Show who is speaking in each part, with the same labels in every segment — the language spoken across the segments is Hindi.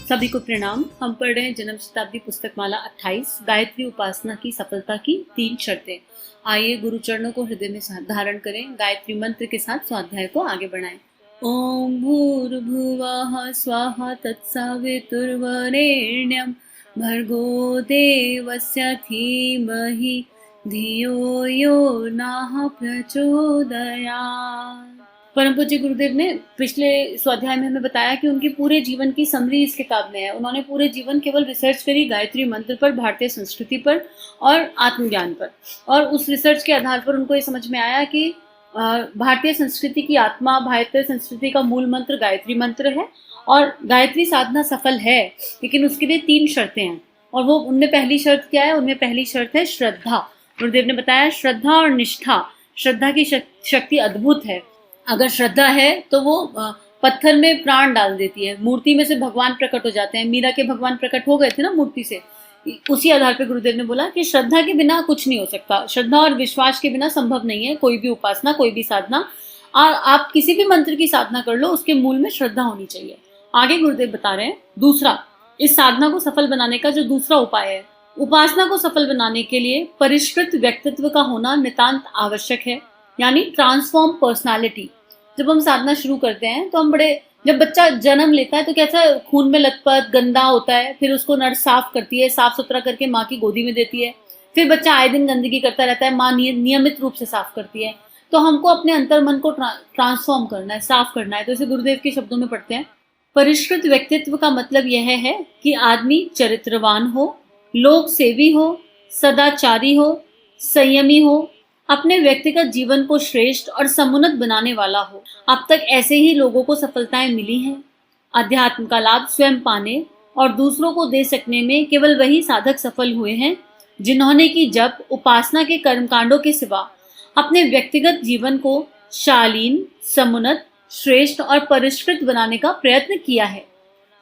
Speaker 1: सभी को प्रणाम। हम पढ़ रहे हैं जन्म शताब्दी पुस्तकमाला 28 गायत्री उपासना की सफलता की 3 शर्तें। आइए गुरु चरणों को हृदय में धारण करें, गायत्री मंत्र के साथ स्वाध्याय को आगे बढ़ाएं। ओम भूर्भुवः स्वाहा तत्सवितुर्वरेण्यं भर्गो देवस्य धीमहि धियो यो नः प्रचोदयात्। परम पूज्य गुरुदेव ने पिछले स्वाध्याय में हमें बताया कि उनकी पूरे जीवन की समरी इस किताब में है। उन्होंने पूरे जीवन केवल रिसर्च करी गायत्री मंत्र पर, भारतीय संस्कृति पर और आत्मज्ञान पर, और उस रिसर्च के आधार पर उनको ये समझ में आया कि भारतीय संस्कृति की आत्मा, भारतीय संस्कृति का मूल मंत्र गायत्री मंत्र है और गायत्री साधना सफल है, लेकिन उसके लिए 3 शर्तें हैं। और वो उनमें पहली शर्त क्या है? उनमें पहली शर्त है श्रद्धा। गुरुदेव ने बताया श्रद्धा और निष्ठा। श्रद्धा की शक्ति अद्भुत है। अगर श्रद्धा है तो वो पत्थर में प्राण डाल देती है, मूर्ति में से भगवान प्रकट हो जाते हैं। मीरा के भगवान प्रकट हो गए थे ना मूर्ति से। उसी आधार पर गुरुदेव ने बोला कि श्रद्धा के बिना कुछ नहीं हो सकता, श्रद्धा और विश्वास के बिना संभव नहीं है कोई भी उपासना, कोई भी साधना। आप किसी भी मंत्र की साधना कर लो, उसके मूल में श्रद्धा होनी चाहिए। आगे गुरुदेव बता रहे हैं दूसरा, इस साधना को सफल बनाने का जो दूसरा उपाय है, उपासना को सफल बनाने के लिए परिष्कृत व्यक्तित्व का होना नितांत आवश्यक है, यानी ट्रांसफॉर्म पर्सनालिटी। जब हम साधना शुरू करते हैं तो जब बच्चा जन्म लेता है तो कैसा खून में लथपथ गंदा होता है, फिर उसको नर्स साफ करती है, साफ सुथरा करके माँ की गोदी में देती है। फिर बच्चा आए दिन गंदगी करता रहता है, माँ नियमित रूप से साफ करती है। तो हमको अपने अंतर मन को ट्रांसफॉर्म करना है, साफ करना है। तो इसे गुरुदेव के शब्दों में पढ़ते हैं। परिष्कृत व्यक्तित्व का मतलब यह है कि आदमी चरित्रवान हो, लोक सेवी हो, सदाचारी हो, संयमी हो, अपने व्यक्तिगत जीवन को श्रेष्ठ और समुन्नत बनाने वाला हो। अब तक ऐसे ही लोगों को सफलताएं मिली हैं। अध्यात्म का लाभ स्वयं पाने और दूसरों को दे सकने में केवल वही साधक सफल हुए हैं जिन्होंने कि जब उपासना के कर्मकांडों के सिवा अपने व्यक्तिगत जीवन को शालीन, समुन्नत, श्रेष्ठ और परिष्कृत बनाने का प्रयत्न किया है।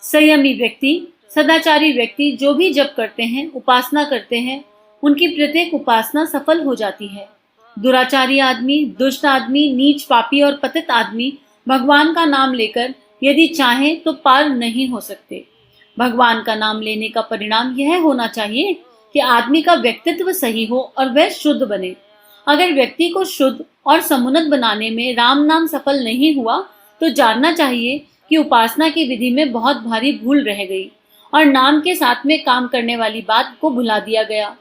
Speaker 1: संयमी व्यक्ति, सदाचारी व्यक्ति जो भी जप करते हैं, उपासना करते हैं, उनकी प्रत्येक उपासना सफल हो जाती है। दुराचारी आदमी, दुष्ट आदमी, नीच, पापी और पतित आदमी भगवान का नाम लेकर यदि चाहें तो पार नहीं हो सकते। भगवान का नाम लेने का परिणाम यह होना चाहिए कि आदमी का व्यक्तित्व सही हो और वह शुद्ध बने। अगर व्यक्ति को शुद्ध और समुन्नत बनाने में राम नाम सफल नहीं हुआ तो जानना चाहिए कि उपासना की विधि में बहुत भारी भूल रह गई और नाम के साथ में काम करने वाली बात को भुला दिया गया।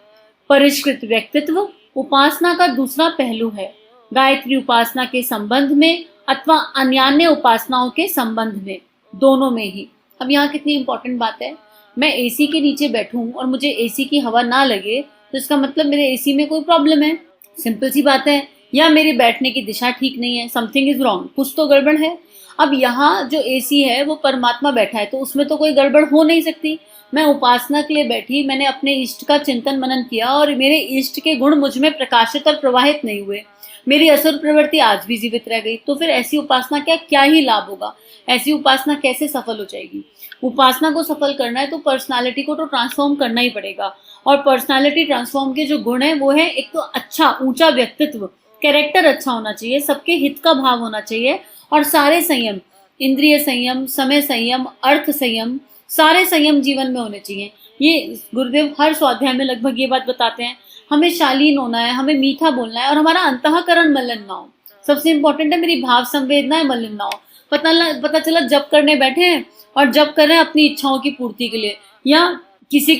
Speaker 1: परिष्कृत व्यक्तित्व उपासना का दूसरा पहलू है, गायत्री उपासना के संबंध में अथवा अन्यान्य उपासनाओं के संबंध में, दोनों में ही। अब यहाँ कितनी इंपॉर्टेंट बात है, मैं एसी के नीचे बैठूं और मुझे एसी की हवा ना लगे तो इसका मतलब मेरे एसी में कोई प्रॉब्लम है। सिंपल सी बात है। या मेरे बैठने की दिशा ठीक नहीं है, समथिंग इज रॉन्ग, कुछ तो गड़बड़ है। अब यहाँ जो एसी है वो परमात्मा बैठा है, तो उसमें तो कोई गड़बड़ हो नहीं सकती। मैं उपासना के लिए बैठी, मैंने अपने इष्ट का चिंतन मनन किया और मेरे इष्ट के गुण मुझ में प्रकाशित और प्रवाहित नहीं हुए, मेरी असुर प्रवृत्ति आज भी जीवित रह गई, तो फिर ऐसी उपासना क्या ही लाभ होगा? ऐसी उपासना कैसे सफल हो जाएगी? उपासना को सफल करना है तो पर्सनालिटी को तो ट्रांसफॉर्म करना ही पड़ेगा। और पर्सनालिटी ट्रांसफॉर्म के जो गुण है वो है, एक तो अच्छा ऊंचा व्यक्तित्व, कैरेक्टर अच्छा होना चाहिए, सबके हित का भाव होना चाहिए और सारे संयम, इंद्रिय संयम, समय संयम, अर्थ संयम, सारे संयम जीवन में होने चाहिए। ये गुरुदेव हर स्वाध्याय में लगभग ये बात बताते हैं। हमें शालीन होना है, हमें मीठा बोलना है और हमारा अंतःकरण मलिन ना हो। सबसे इंपॉर्टेंट है मेरी भाव संवेदनाएं मलिन ना हो। पता चला जप करने बैठे हैं और जप कर रहे हैं अपनी इच्छाओं की पूर्ति के लिए या किसी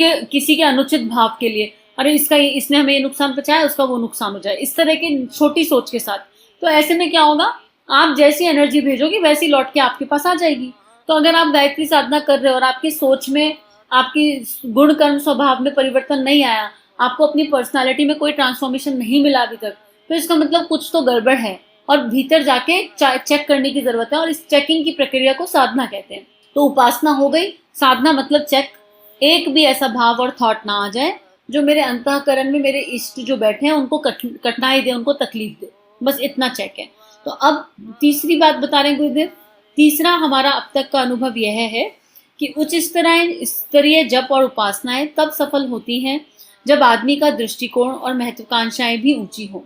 Speaker 1: के अनुचित भाव के लिए, अरे इसने हमें ये नुकसान पहुंचाया, उसका वो नुकसान हो जाए, इस तरह की छोटी सोच के साथ। तो ऐसे में क्या होगा, आप जैसी एनर्जी भेजोगे वैसी लौट के आपके पास आ जाएगी। तो अगर आप गायत्री साधना कर रहे हो और आपकी सोच में, आपकी गुण कर्म स्वभाव में परिवर्तन नहीं आया, आपको अपनी पर्सनालिटी में कोई ट्रांसफॉर्मेशन नहीं मिला अभी तक, तो इसका मतलब कुछ तो गड़बड़ है और भीतर जाके चेक करने की जरूरत है। और इस चेकिंग की प्रक्रिया को साधना कहते हैं। तो उपासना हो गई, साधना मतलब चेक। एक भी ऐसा भाव और थॉट ना आ जाए जो मेरे अंतःकरण में मेरे इष्ट जो बैठे हैं उनको कठिनाई दे, उनको तकलीफ दे, बस इतना चेक है। तो अब तीसरी बात बता रहे हैं गुरुदेव। तीसरा हमारा अब तक का अनुभव यह है कि उच्च स्तरीय जप और उपासनाएं तब सफल होती हैं जब आदमी का दृष्टिकोण और महत्वाकांक्षाएं भी ऊंची हो।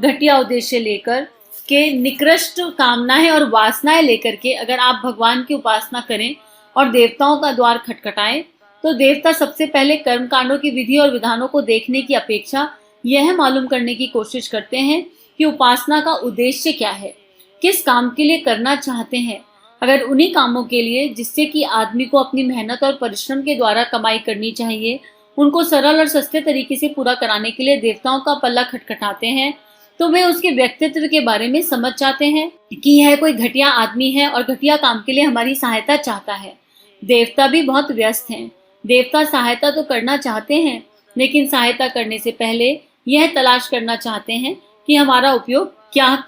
Speaker 1: घटिया उद्देश्य लेकर के, निकृष्ट कामनाएं और वासनाएं लेकर के अगर आप भगवान की उपासना करें और देवताओं का द्वार खटखटाएं, तो देवता सबसे पहले कर्मकांडों की विधि और विधानों को देखने की अपेक्षा यह मालूम करने की कोशिश करते हैं कि उपासना का उद्देश्य क्या है, किस काम के लिए करना चाहते हैं। अगर उन्हीं कामों के लिए जिससे कि आदमी को अपनी मेहनत और परिश्रम के द्वारा कमाई करनी चाहिए, उनको सरल और सस्ते तरीके से पूरा कराने के लिए देवताओं का पल्ला खटखटाते हैं, तो वे उसके व्यक्तित्व के बारे में समझ जाते हैं कि यह कोई घटिया आदमी है और घटिया काम के लिए हमारी सहायता चाहता है। देवता भी बहुत व्यस्त हैं। देवता सहायता तो करना चाहते हैं, लेकिन सहायता करने से पहले यह तलाश करना चाहते हैं कि हमारा उपयोग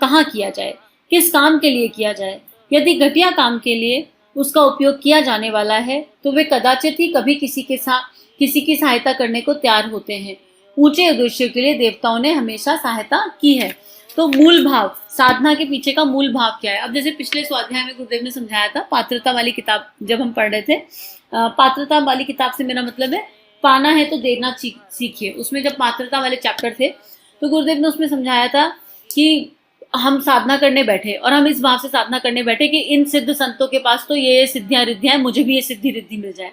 Speaker 1: कहाँ किया जाए, किस काम के लिए किया जाए। यदि घटिया काम के लिए उसका उपयोग किया जाने वाला है, तो वे कदाचित ही कभी किसी की सहायता करने को तैयार होते हैं। ऊंचे उद्देश्यों के लिए देवताओं ने हमेशा सहायता की है। तो मूल भाव, साधना के पीछे का मूल भाव क्या है? अब जैसे पिछले स्वाध्याय में गुरुदेव ने समझाया था, पात्रता वाली किताब जब हम पढ़ रहे थे, पात्रता वाली किताब से मेरा मतलब है पाना है तो देना सीखिए। उसमें जब पात्रता वाले चैप्टर थे, तो गुरुदेव ने उसमें समझाया था कि हम साधना करने बैठे और हम इस भाव से साधना करने बैठे कि इन सिद्ध संतों के पास तो ये सिद्धियां रिद्धियां, मुझे भी ये सिद्धि रिद्धि मिल जाए।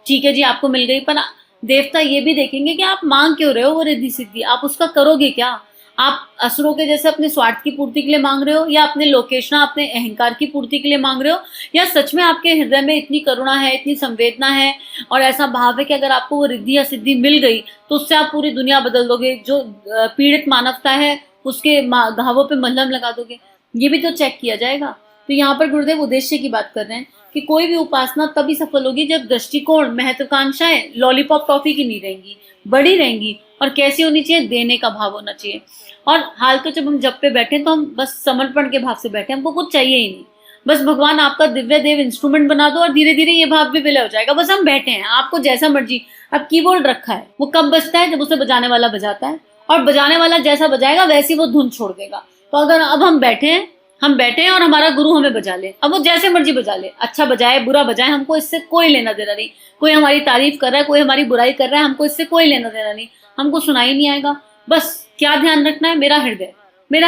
Speaker 1: ठीक है जी, आपको मिल गई, पर देवता ये भी देखेंगे कि आप मांग क्यों रहे हो वो रिद्धि सिद्धि, आप उसका करोगे क्या? आप असुरों के जैसे अपने स्वार्थ की पूर्ति के लिए मांग रहे हो, या अपने लोकेशना, अपने अहंकार की पूर्ति के लिए मांग रहे हो, या सच में आपके हृदय में इतनी करुणा है, इतनी संवेदना है और ऐसा भाव है कि अगर आपको वो रिद्धि या सिद्धि मिल गई तो उससे आप पूरी दुनिया बदल दोगे, जो पीड़ित मानवता है उसके घावों पे मलहम लगा दोगे। ये भी तो चेक किया जाएगा। तो यहाँ पर गुरुदेव उद्देश्य की बात कर रहे हैं कि कोई भी उपासना तभी सफल होगी जब दृष्टिकोण, महत्वाकांक्षाएं लॉलीपॉप टॉफी की नहीं रहेंगी, बड़ी रहेंगी। और कैसी होनी चाहिए? देने का भाव होना चाहिए। और हाल तो जब हम जप पे बैठे तो हम बस समर्पण के भाव से बैठे, हमको कुछ चाहिए ही नहीं, बस भगवान आपका दिव्य देव इंस्ट्रूमेंट बना दो और धीरे धीरे ये भाव भी विलय हो जाएगा। बस हम बैठे हैं, आपको जैसा मर्जी। अब कीबोर्ड रखा है, वो कब बजता है? जब उसे बजाने वाला बजाता है, और बजाने वाला जैसा बजाएगा वैसे वो धुन छोड़ देगा। तो अगर अब हम बैठे हैं और हमारा गुरु हमें बजा ले, अब वो जैसे मर्जी बजा ले, अच्छा बजाए बुरा बजाए, हमको इससे कोई लेना देना नहीं। कोई हमारी तारीफ कर रहा है, कोई हमारी बुराई कर रहा है, हमको इससे कोई लेना देना नहीं, हमको सुनाई नहीं आएगा। बस क्या ध्यान रखना है? मेरा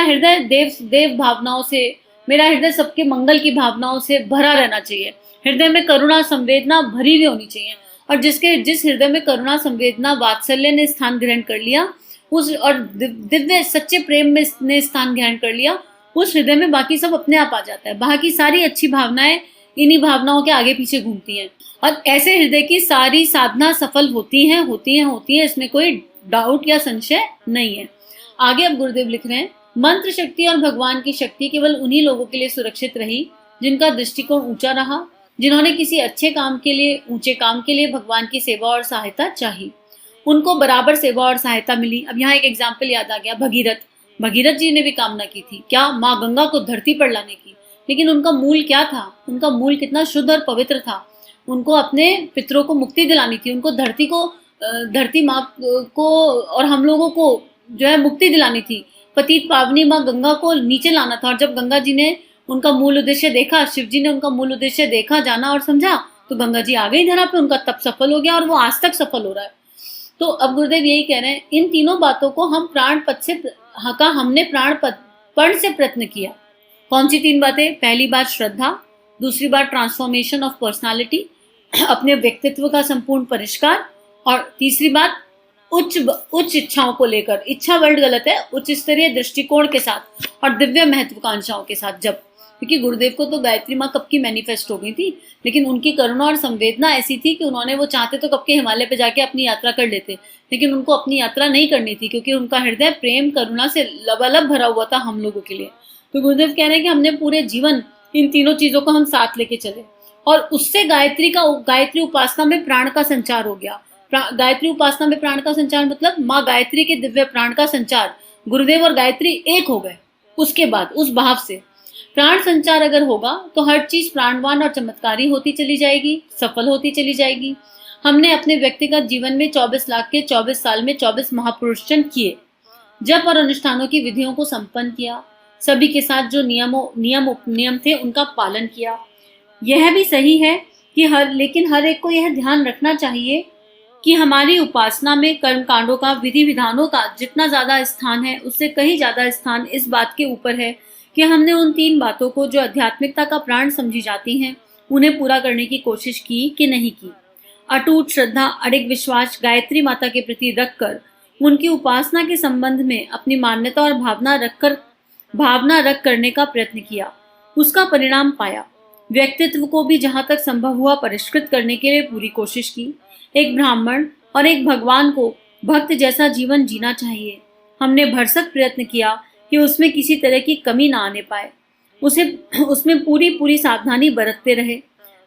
Speaker 1: हृदय देव भावनाओं से, मेरा हृदय सबके मंगल की भावनाओं से भरा रहना चाहिए। हृदय में करुणा संवेदना भरी हुई होनी चाहिए। और जिस हृदय में करुणा संवेदना वात्सल्य ने स्थान ग्रहण कर लिया, उस और दिव्य सच्चे प्रेम में ने स्थान ग्रहण कर लिया, उस हृदय में बाकी सब अपने आप आ जाता है। बाकी सारी अच्छी भावनाएं इन्हीं भावनाओं के आगे पीछे घूमती हैं, और ऐसे हृदय की सारी साधना सफल होती है। इसमें कोई डाउट या संशय नहीं है। आगे अब गुरुदेव लिख रहे हैं, मंत्र शक्ति और भगवान की शक्ति केवल उन्हीं लोगों के लिए सुरक्षित रही जिनका दृष्टिकोण ऊंचा रहा, जिन्होंने किसी अच्छे काम के लिए, ऊंचे काम के लिए भगवान की सेवा और सहायता चाही। उनको बराबर सेवा और सहायता मिली। अब यहाँ एक एग्जाम्पल याद आ गया, भगीरथ जी ने भी कामना की थी क्या? माँ गंगा को धरती पर लाने की। लेकिन उनका मूल क्या था? उनका मूल कितना शुद्ध और पवित्र था। उनको अपने पितरों को मुक्ति दिलानी थी, उनको धरती माँ को और हम लोगों को जो है मुक्ति दिलानी थी। पतित पावनी माँ गंगा को नीचे लाना था। और जब गंगा जी ने उनका मूल उद्देश्य देखा, शिव जी ने उनका मूल उद्देश्य देखा, जाना और समझा, तो गंगा जी आ गई धरा पे, उनका तप सफल हो गया और वो आज तक सफल हो रहा है। तो अब गुरुदेव यही कह रहे हैं, इन तीनों बातों को हमने प्राणपण से प्रयत्न किया। कौन सी तीन बातें? पहली बात श्रद्धा, दूसरी बात ट्रांसफॉर्मेशन ऑफ पर्सनालिटी, अपने व्यक्तित्व का संपूर्ण परिष्कार, और तीसरी बात उच्च इच्छाओं को लेकर, इच्छा वर्ड गलत है, उच्च स्तरीय दृष्टिकोण के साथ और दिव्य महत्वाकांक्षाओं के साथ। जब क्योंकि गुरुदेव को तो गायत्री माँ कब की मैनिफेस्ट हो गई थी, लेकिन उनकी करुणा और संवेदना ऐसी थी कि उन्होंने, वो चाहते तो कब के हिमालय पे जाके अपनी यात्रा कर लेते, लेकिन उनको अपनी यात्रा नहीं करनी थी, क्योंकि उनका हृदय प्रेम करुणा से लबालब भरा हुआ था हम लोगों के लिए। तो गुरुदेव कह रहे हैं कि हमने पूरे जीवन इन तीनों चीजों को हम साथ लेके चले, और उससे गायत्री उपासना में प्राण का संचार हो गया। गायत्री उपासना में प्राण का संचार मतलब माँ गायत्री के दिव्य प्राण का संचार, गुरुदेव और गायत्री एक हो गए। उसके बाद उस भाव से प्राण संचार अगर होगा तो हर चीज प्राणवान और चमत्कारी होती चली जाएगी, सफल होती चली जाएगी। हमने अपने व्यक्तिगत जीवन में 24 लाख के 24 साल में 24 महापुरुषजन किए, जप और अनुष्ठानों की विधियों को संपन्न किया, सभी के साथ जो नियम थे उनका पालन किया। यह भी सही है कि लेकिन हर एक को यह ध्यान रखना चाहिए कि हमारी उपासना में कर्म कांडों का, विधि विधानों का जितना ज्यादा स्थान है, उससे कहीं ज्यादा स्थान इस बात के ऊपर है कि हमने उन तीन बातों को जो आध्यात्मिकता का प्राण समझी जाती हैं उन्हें पूरा करने की कोशिश की कि नहीं की। अटूट श्रद्धा, अडिग विश्वास गायत्री माता के प्रति रखकर उनकी उपासना के संबंध में अपनी मान्यता और भावना रख करने का प्रयत्न किया। उसका परिणाम पाया। व्यक्तित्व को भी जहां तक संभव हुआ परिष्कृत करने के लिए पूरी कोशिश की। एक ब्राह्मण और एक भगवान को भक्त जैसा जीवन जीना चाहिए। हमने भरसक प्रयत्न किया कि उसमें किसी तरह की कमी ना आने पाए। उसमें पूरी सावधानी बरतते रहे।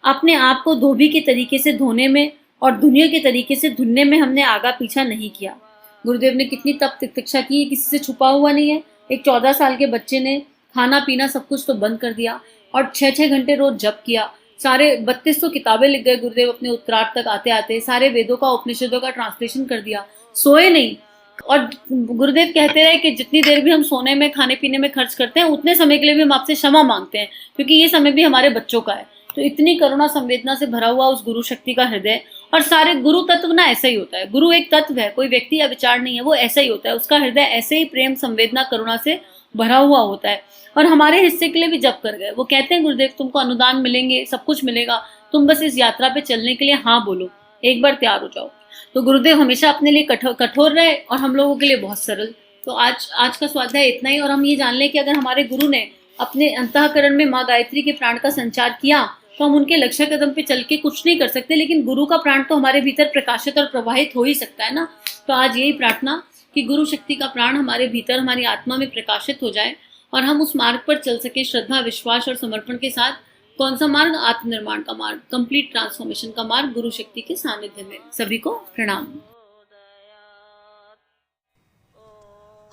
Speaker 1: अपने आप को धोबी के तरीके से धोने में और दुनिया के तरीके से धुलने में हमने आगा पीछा नहीं किया। गुरुदेव ने कितनी तप तितिक्षा की, किसी से छुपा हुआ नहीं है। एक 14 साल के बच्चे ने खाना पीना सब कुछ तो बंद कर दिया और 6-6 घंटे रोज जप किया। सारे 3200 किताबें लिख गए गुरुदेव अपने उत्तरार्ध तक आते आते। सारे वेदों का, उपनिषदों का ट्रांसलेशन कर दिया। सोए नहीं। और गुरुदेव कहते रहे कि जितनी देर भी हम सोने में, खाने पीने में खर्च करते हैं, उतने समय के लिए भी हम आपसे क्षमा मांगते हैं, क्योंकि ये समय भी हमारे बच्चों का है। तो इतनी करुणा संवेदना से भरा हुआ उस गुरु शक्ति का हृदय। और सारे गुरु तत्व ना ऐसा ही होता है। गुरु एक तत्व है, कोई व्यक्ति या विचार नहीं है, वो ऐसा ही होता है। उसका हृदय ऐसे ही प्रेम, संवेदना, करुणा से भरा हुआ होता है। और हमारे हिस्से के लिए भी जप कर गए। वो कहते हैं गुरुदेव तुमको अनुदान मिलेंगे, सब कुछ मिलेगा, तुम बस इस यात्रा पे चलने के लिए हाँ बोलो, एक बार तैयार हो जाओ। तो गुरुदेव हमेशा अपने लिए कठोर रहे और हम लोगों के लिए बहुत सरल। तो आज का स्वाध्याय इतना ही। और हम ये जान लें कि अगर हमारे गुरु ने अपने अंतःकरण में माँ गायत्री के प्राण का संचार किया तो हम उनके लक्ष्य कदम पे चल के कुछ नहीं कर सकते, लेकिन गुरु का प्राण तो हमारे भीतर प्रकाशित और प्रवाहित हो ही सकता है ना। तो आज यही प्रार्थना कि गुरु शक्ति का प्राण हमारे भीतर, हमारी आत्मा में प्रकाशित हो जाए और हम उस मार्ग पर चल सके श्रद्धा, विश्वास और समर्पण के साथ। कौन सा मार्ग? आत्मनिर्माण का मार्ग, कंप्लीट ट्रांसफॉर्मेशन का मार्ग, गुरु शक्ति के सानिध्य में। सभी को प्रणाम।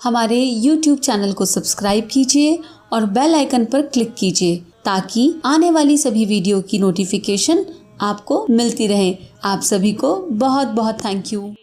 Speaker 2: हमारे YouTube चैनल को सब्सक्राइब कीजिए और बेल आइकन पर क्लिक कीजिए ताकि आने वाली सभी वीडियो की नोटिफिकेशन आपको मिलती रहे। आप सभी को बहुत बहुत थैंक यू।